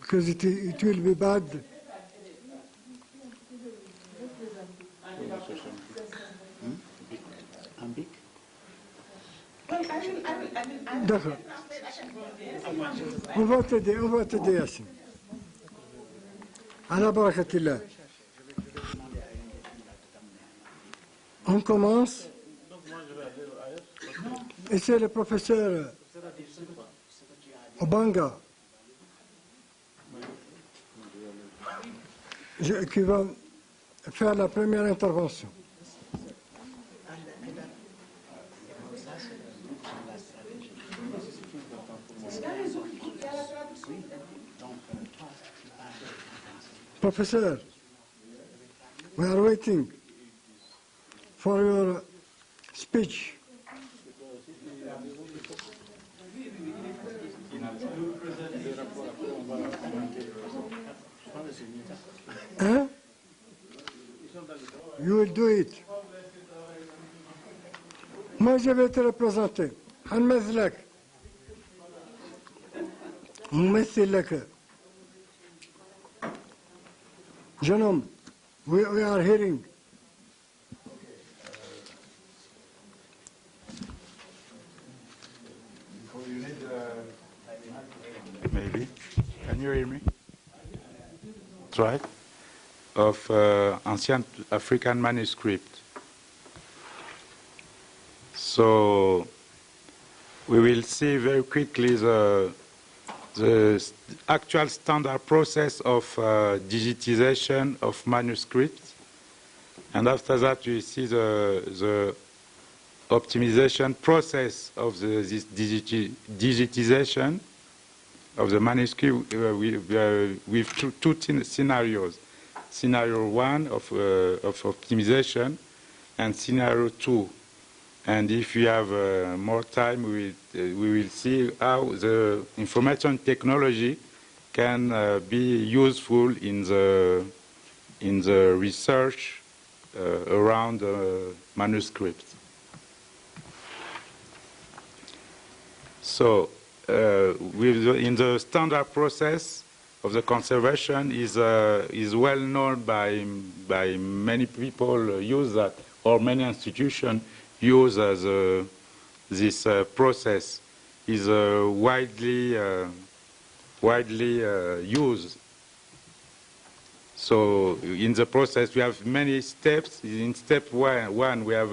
because it will be bad. D'accord. On va t'aider, Yassine. Ala barakatillah. On commence. Et c'est le professeur Obanga qui va faire la première intervention. Professor, we are waiting for your speech. Huh? You will do it. Moi, je vais te représenter. هنمثلك. نمثل لك. Jeune homme, we are hearing. Maybe. Can you hear me? Try. Of ancient African manuscript. So we will see very quickly the actual standard process of digitization of manuscripts, and after that we see the optimization process of this digitization of the manuscript with two scenarios. Scenario 1 of optimization and scenario 2. And if we have more time, we will see how the information technology can be useful in the research around manuscripts. So, in the standard process of the conservation is well known by many people use that, or many institutions use this process is widely used. So in the process we have many steps. In step one we have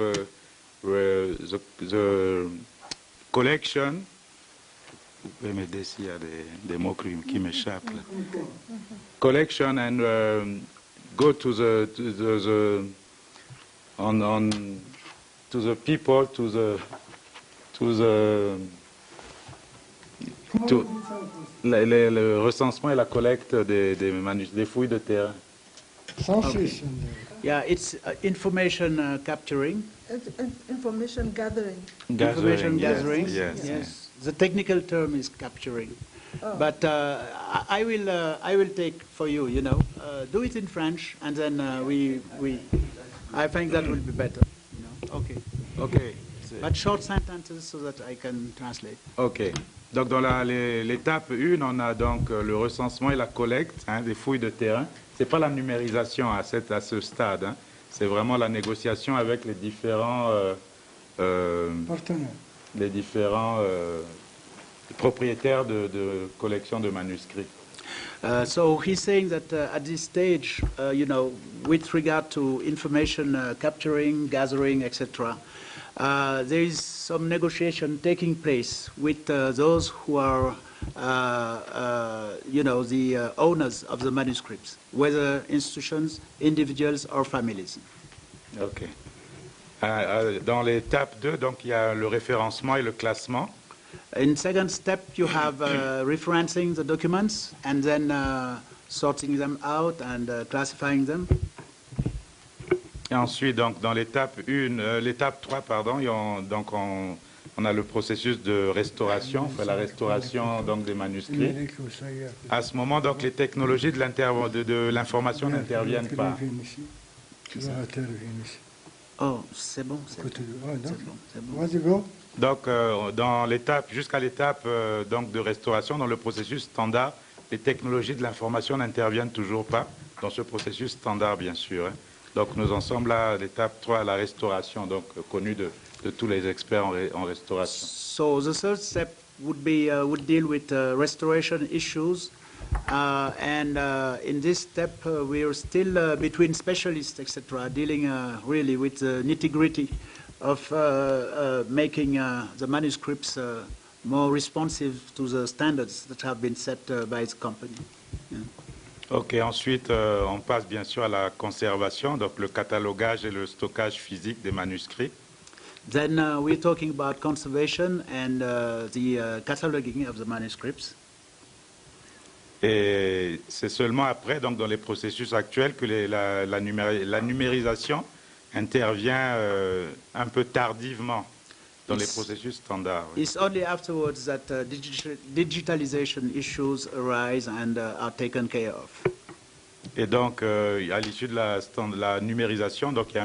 the collection. Vous pouvez m'aider s'il y a des mots qui m'échappent. Collection and go to the people, le recensement et la collecte des fouilles de terrain. Okay. Yeah, it's information capturing. Information gathering. Information gathering. Yes. The technical term is capturing. Oh. But I will take for you. Do it in French, and then I think that will be better. Okay. Okay. But short sentences so that I can translate. Okay. Donc dans l'étape 1, on a donc le recensement et la collecte des fouilles de terrain. C'est pas la numérisation à ce stade. Hein. C'est vraiment la négociation avec les différents partenaires. Les différents propriétaires de collections de manuscrits. So he's saying that at this stage, with regard to information capturing, gathering, etc., there is some negotiation taking place with those who are, the owners of the manuscripts, whether institutions, individuals, or families. Okay. Dans l'étape 2, donc, il y a le référencement et le classement. In second step, you have referencing the documents and then sorting them out and classifying them. Et ensuite, donc, dans l'étape 3, pardon, on a le processus de restauration, la restauration donc, des manuscrits. À ce moment, donc, les technologies de l'information n'interviennent pas. Oh, c'est bon. Donc, dans l'étape, jusqu'à l'étape donc de restauration, dans le processus standard, les technologies de l'information n'interviennent toujours pas dans ce processus standard, bien sûr. Hein. Donc nous en sommes là à l'étape 3, la restauration, donc connue de tous les experts en restauration. So the third step would deal with restoration issues, and in this step we are still between specialists, etc., dealing really with the nitty-gritty of making the manuscripts more responsive to the standards that have been set by the company. Yeah. Ok, ensuite on passe bien sûr à la conservation, donc le catalogage et le stockage physique des manuscrits. Then we're talking about conservation and the cataloging of the manuscripts. Et c'est seulement après, donc dans les processus actuels, que la numérisation intervient un peu tardivement dans les processus standards. Oui. It's only afterwards that digitalization issues arise and are taken care of. Et donc, à l'issue de la numérisation, donc il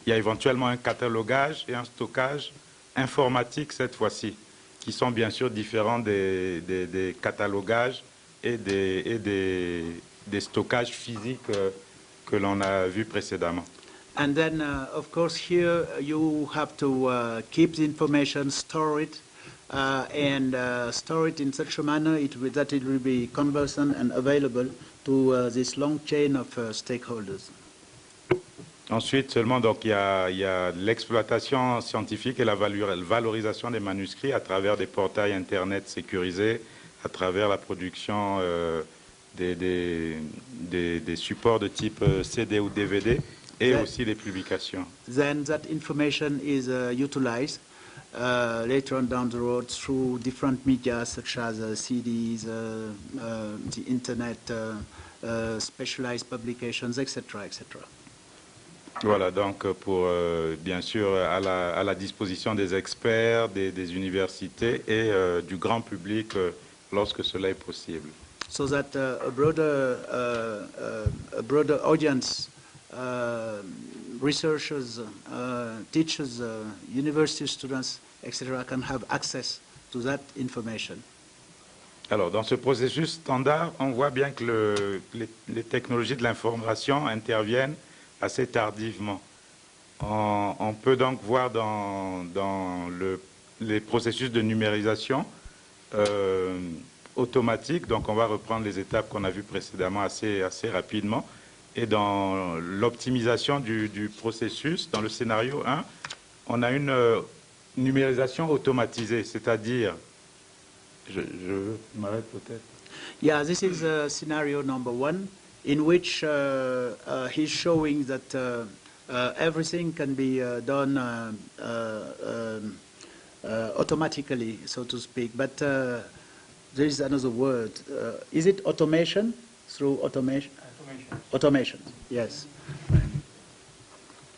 y a éventuellement un catalogage et un stockage informatique cette fois-ci, qui sont bien sûr différents des catalogages et des stockages physiques que l'on a vus précédemment. And then, of course, here you have to keep the information, store it, and store it in such a manner that it will be conversant and available to this long chain of stakeholders. Ensuite, seulement, donc, il y a l'exploitation scientifique et la valorisation des manuscrits à travers des portails Internet sécurisés, à travers la production des supports de type CD ou DVD et aussi les publications. Then that information is utilized later on down the road through different media such as CDs, the Internet, specialized publications, etc., etc. Voilà, donc pour bien sûr à la disposition des experts, des universités et du grand public lorsque cela est possible. So that a broader audience, researchers, teachers, university students, etc., can have access to that information. Alors, dans ce processus standard, on voit bien que les technologies de l'information interviennent assez tardivement. On peut donc voir dans les processus de numérisation automatique, donc on va reprendre les étapes qu'on a vues précédemment assez rapidement, et dans l'optimisation du processus, dans le scénario 1, on a une numérisation automatisée, c'est-à-dire, je m'arrête peut-être. Yeah, this is scenario number 1, in which he's showing that everything can be done automatically, so to speak. But there is another word. Is it automation? Through automation? Automation, yes.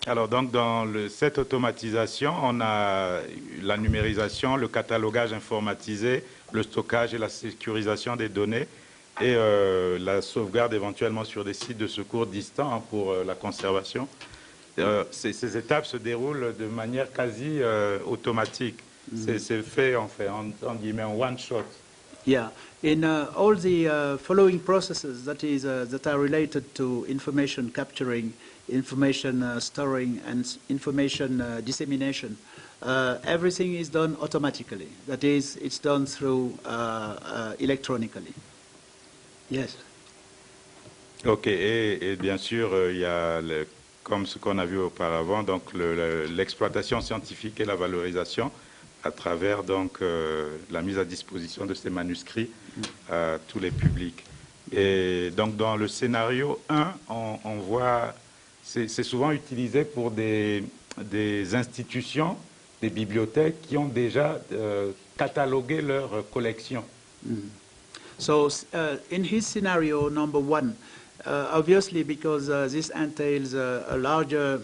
Alors donc dans cette automatisation, on a la numérisation, le catalogage informatisé, le stockage et la sécurisation des données et la sauvegarde éventuellement sur des sites de secours distants hein, pour la conservation. Ces étapes se déroulent de manière quasi automatique. C'est fait en guillemets en one shot. Yeah, in all the following processes that are related to information capturing, information storing, and information dissemination, everything is done automatically. That is, it's done through electronically. Yes. Ok, et bien sûr, il y a, comme ce qu'on a vu auparavant, donc l'exploitation scientifique et la valorisation à travers donc la mise à disposition de ces manuscrits à tous les publics. Et donc dans le scénario 1, on voit, c'est souvent utilisé pour des institutions, des bibliothèques qui ont déjà catalogué leur collection. So in his scenario number 1, obviously because this entails a larger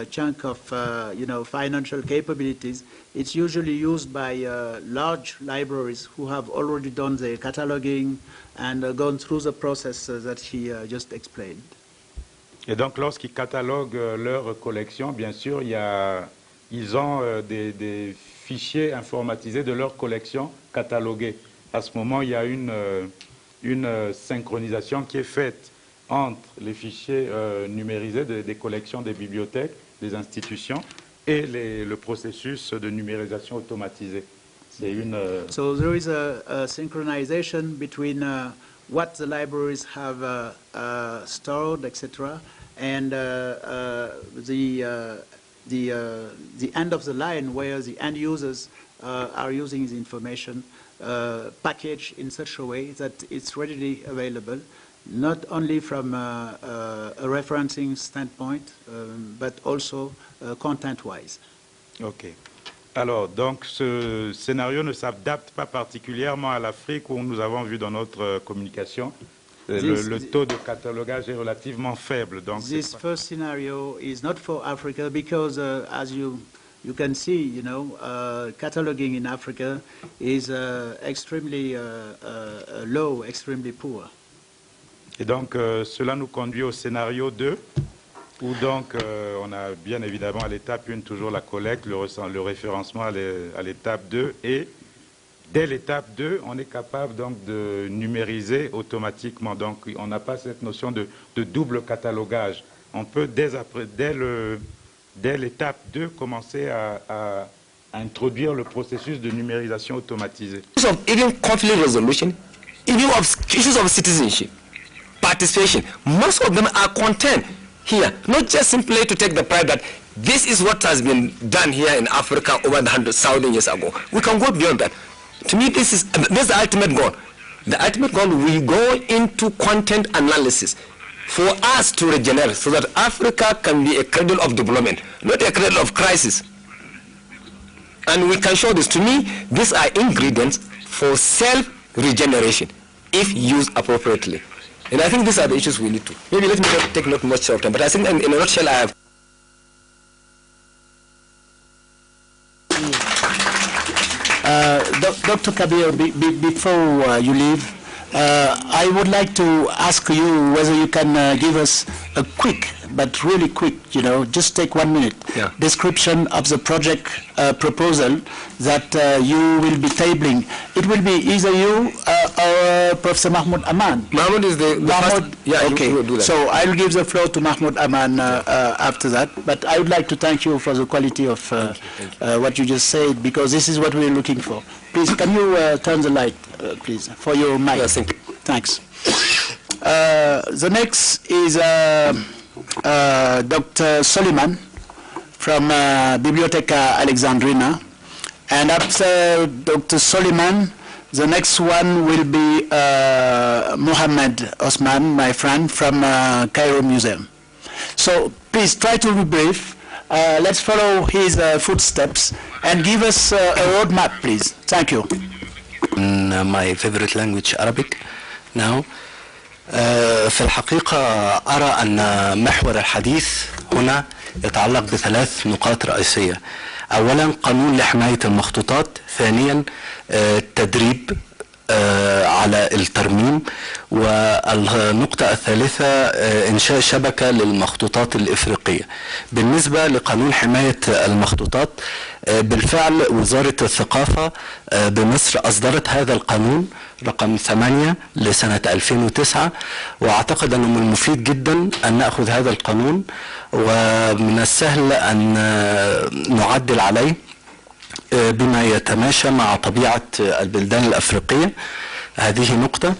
chunk of financial capabilities, it's usually used by large libraries who have already done the cataloging and gone through the process that he just explained. Et donc lorsqu'ils cataloguent leur collection, bien sûr, ils ont des fichiers informatisés de leur collection catalogués. À ce moment, il y a une une synchronisation qui est faite entre les fichiers numérisés des collections des bibliothèques, des institutions, et le processus de numérisation automatisée. C'est une... So there is a synchronization between what the libraries have stored, etc., and the end of the line where the end users are using the information packaged in such a way that it's readily available, not only from a referencing standpoint, but also content-wise. OK. Alors, donc, ce scénario ne s'adapte pas particulièrement à l'Afrique où nous avons vu dans notre communication le taux de catalogage est relativement faible. Donc this first scenario is not for Africa because, as you can see, you know, cataloging in Africa is extremely low, extremely poor. Et donc, cela nous conduit au scénario 2, où donc on a bien évidemment à l'étape 1 toujours la collecte, le référencement à l'étape 2, et dès l'étape 2, on est capable donc de numériser automatiquement. Donc, on n'a pas cette notion de double catalogage. On peut dès l'étape 2 commencer à introduire le processus de numérisation automatisée. Even conflict resolution, even of issues of citizenship, participation, most of them are contained here, not just simply to take the pride that this is what has been done here in Africa over 100,000 years ago. We can go beyond that. To me, this is the ultimate goal. The ultimate goal, we go into content analysis for us to regenerate so that Africa can be a cradle of development, not a cradle of crisis. And we can show this. To me, these are ingredients for self-regeneration if used appropriately. And I think these are the issues we need to. Maybe let me not take not much of time, but I think in a nutshell I have. Dr. Kabir, before you leave, I would like to ask you whether you can give us a quick, but really quick, you know, just take 1 minute, description of the project proposal that you will be tabling. It will be either you or Professor Mahmoud Aman. Mahmoud is the Mahmoud, first, yeah, okay. you will do that. So I'll give the floor to Mahmoud Aman after that. But I would like to thank you for the quality of what you just said, because this is what we're looking for. Please, can you turn the light, please, for your mic? Yes, thank you. Thanks. The next is Dr. Soliman from Bibliotheca Alexandrina. And after Dr. Soliman, the next one will be Mohammed Osman, my friend, from Cairo Museum. So please try to be brief. Let's follow his footsteps and give us a roadmap, please. Thank you. In my favorite language, Arabic, now. في الحقيقة أرى أن محور الحديث هنا يتعلق بثلاث نقاط رئيسية. أولا قانون لحماية المخطوطات، ثانيا التدريب على الترميم، والنقطة الثالثة إنشاء شبكة للمخطوطات الإفريقية. بالنسبة لقانون حماية المخطوطات، بالفعل وزارة الثقافة بمصر أصدرت هذا القانون رقم 8 لسنة 2009، وأعتقد أنه من المفيد جدا أن نأخذ هذا القانون، ومن السهل أن نعدل عليه بما يتماشى مع طبيعة البلدان الأفريقية. هذه نقطة.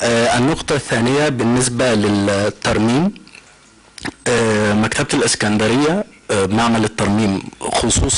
النقطة الثانية بالنسبة للترميم، مكتبة الإسكندرية معمل الترميم خصوصا